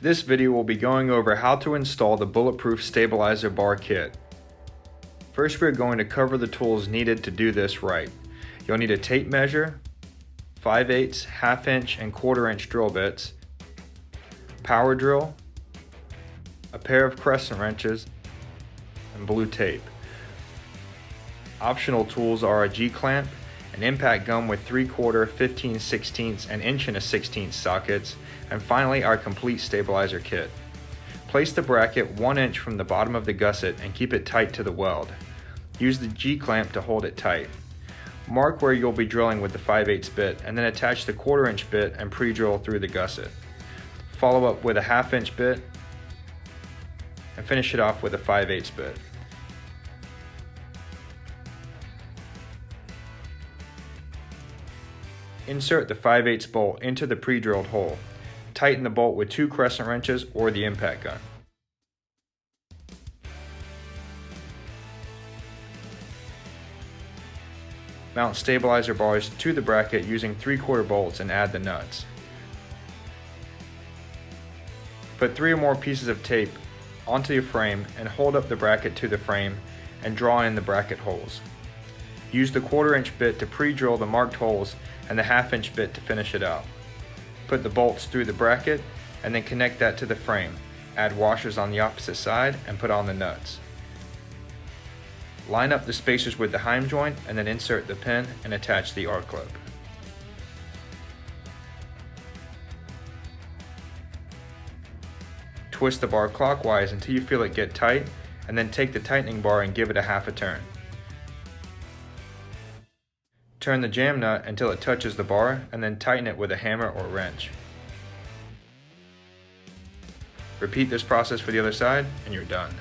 This video will be going over how to install the Bulletproof Stabilizer Bar Kit. First, we're going to cover the tools needed to do this right. You'll need a tape measure, 5/8, 1/2 inch, and 1/4 inch drill bits, power drill, a pair of crescent wrenches, and blue tape. Optional tools are a G-clamp, an impact gun with 3/4, 15/16, and 1 1/16 sockets, and finally our complete stabilizer kit. Place the bracket 1 inch from the bottom of the gusset and keep it tight to the weld. Use the G-clamp to hold it tight. Mark where you'll be drilling with the 5/8 bit and then attach the 1/4 inch bit and pre-drill through the gusset. Follow up with a 1/2 inch bit and finish it off with a 5/8 bit. Insert the 5/8 bolt into the pre-drilled hole. Tighten the bolt with 2 crescent wrenches or the impact gun. Mount stabilizer bars to the bracket using 3/4 bolts and add the nuts. Put 3 or more pieces of tape onto your frame and hold up the bracket to the frame and draw in the bracket holes. Use the 1/4 inch bit to pre-drill the marked holes and the 1/2 inch bit to finish it out. Put the bolts through the bracket and then connect that to the frame. Add washers on the opposite side and put on the nuts. Line up the spacers with the HEIM joint and then insert the pin and attach the R-clip. Twist the bar clockwise until you feel it get tight, and then take the tightening bar and give it a 1/2 turn. Turn the jam nut until it touches the bar and then tighten it with a hammer or wrench. Repeat this process for the other side and you're done.